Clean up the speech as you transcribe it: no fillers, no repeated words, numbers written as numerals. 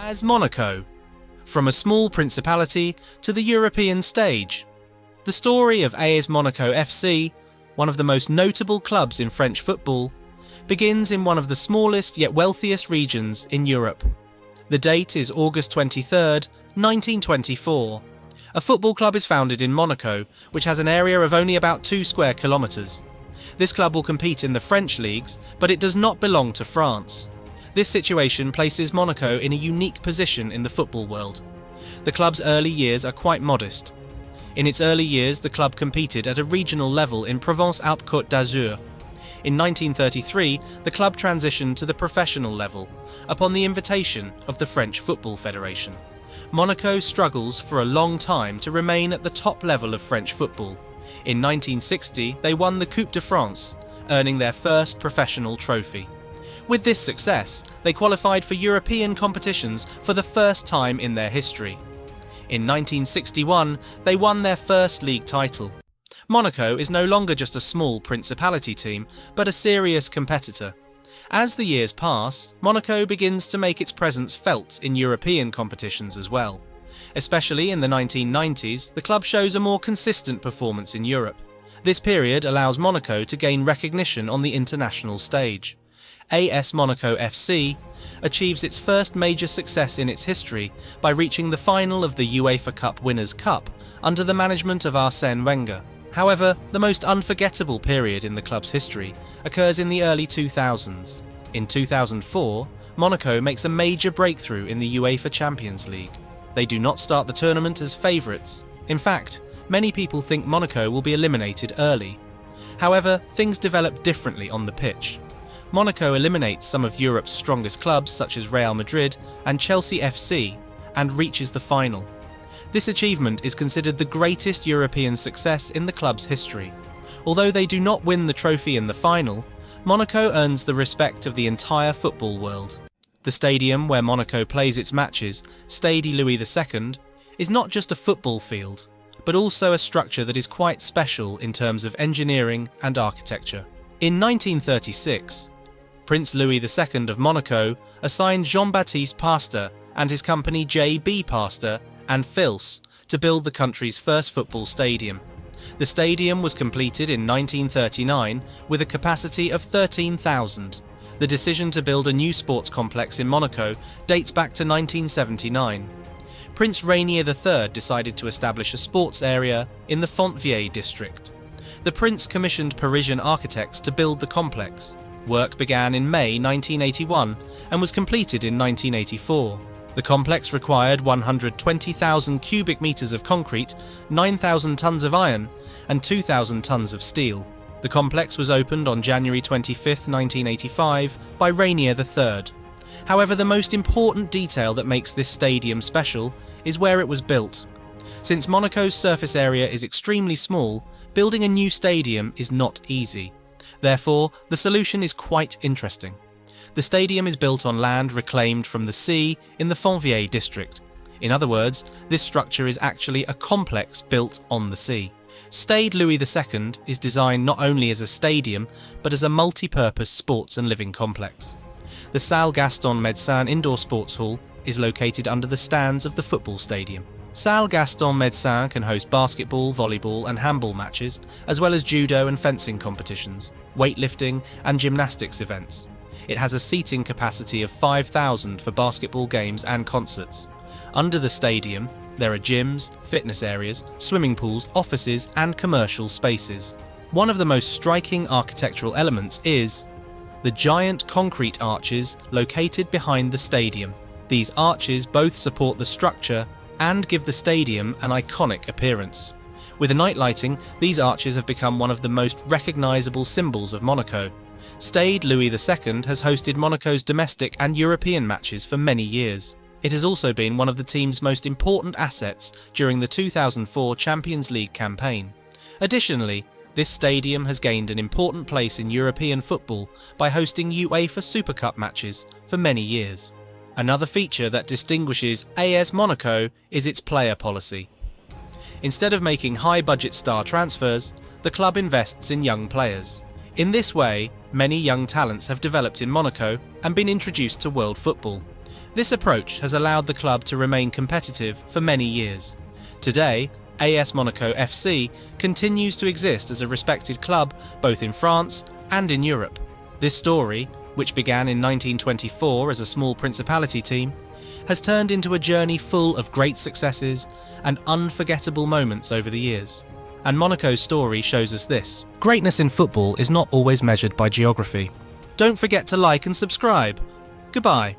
AS Monaco, from a small principality to the European stage. The story of AS Monaco FC, one of the most notable clubs in French football, begins in one of the smallest yet wealthiest regions in Europe. The date is August 23rd, 1924. A football club is founded in Monaco, which has an area of only about 2 square kilometres. This club will compete in the French leagues, but it does not belong to France. This situation places Monaco in a unique position in the football world. The club's early years are quite modest. In its early years, the club competed at a regional level in Provence-Alpes-Côte d'Azur. In 1933, the club transitioned to the professional level, upon the invitation of the French Football Federation. Monaco struggles for a long time to remain at the top level of French football. In 1960, they won the Coupe de France, earning their first professional trophy. With this success, they qualified for European competitions for the first time in their history. In 1961, they won their first league title. Monaco is no longer just a small principality team, but a serious competitor. As the years pass, Monaco begins to make its presence felt in European competitions as well. Especially in the 1990s, the club shows a more consistent performance in Europe. This period allows Monaco to gain recognition on the international stage. AS Monaco FC achieves its first major success in its history by reaching the final of the UEFA Cup Winners' Cup under the management of Arsène Wenger. However, the most unforgettable period in the club's history occurs in the early 2000s. In 2004, Monaco makes a major breakthrough in the UEFA Champions League. They do not start the tournament as favourites. In fact, many people think Monaco will be eliminated early. However, things develop differently on the pitch. Monaco eliminates some of Europe's strongest clubs such as Real Madrid and Chelsea FC and reaches the final. This achievement is considered the greatest European success in the club's history. Although they do not win the trophy in the final, Monaco earns the respect of the entire football world. The stadium where Monaco plays its matches, Stade Louis II, is not just a football field, but also a structure that is quite special in terms of engineering and architecture. In 1936, Prince Louis II of Monaco assigned Jean-Baptiste Pasteur and his company J.B. Pasteur and Fils to build the country's first football stadium. The stadium was completed in 1939 with a capacity of 13,000. The decision to build a new sports complex in Monaco dates back to 1979. Prince Rainier III decided to establish a sports area in the Fontvieille district. The prince commissioned Parisian architects to build the complex. Work began in May 1981 and was completed in 1984. The complex required 120,000 cubic meters of concrete, 9,000 tons of iron, and 2,000 tons of steel. The complex was opened on January 25, 1985, by Rainier III. However, the most important detail that makes this stadium special is where it was built. Since Monaco's surface area is extremely small, building a new stadium is not easy. Therefore, the solution is quite interesting. The stadium is built on land reclaimed from the sea in the Fontvieille district. In other words, this structure is actually a complex built on the sea. Stade Louis II is designed not only as a stadium, but as a multi-purpose sports and living complex. The Salle Gaston Médecin Indoor Sports Hall is located under the stands of the football stadium. Salle Gaston Médecin can host basketball, volleyball and handball matches, as well as judo and fencing competitions, weightlifting and gymnastics events. It has a seating capacity of 5,000 for basketball games and concerts. Under the stadium, there are gyms, fitness areas, swimming pools, offices and commercial spaces. One of the most striking architectural elements is the giant concrete arches located behind the stadium. These arches both support the structure and give the stadium an iconic appearance. With the night lighting, these arches have become one of the most recognisable symbols of Monaco. Stade Louis II has hosted Monaco's domestic and European matches for many years. It has also been one of the team's most important assets during the 2004 Champions League campaign. Additionally, this stadium has gained an important place in European football by hosting UEFA Super Cup matches for many years. Another feature that distinguishes AS Monaco is its player policy. Instead of making high-budget star transfers, the club invests in young players. In this way, many young talents have developed in Monaco and been introduced to world football. This approach has allowed the club to remain competitive for many years. Today, AS Monaco FC continues to exist as a respected club both in France and in Europe. This story, which began in 1924 as a small principality team, has turned into a journey full of great successes and unforgettable moments over the years. And Monaco's story shows us this: greatness in football is not always measured by geography. Don't forget to like and subscribe. Goodbye.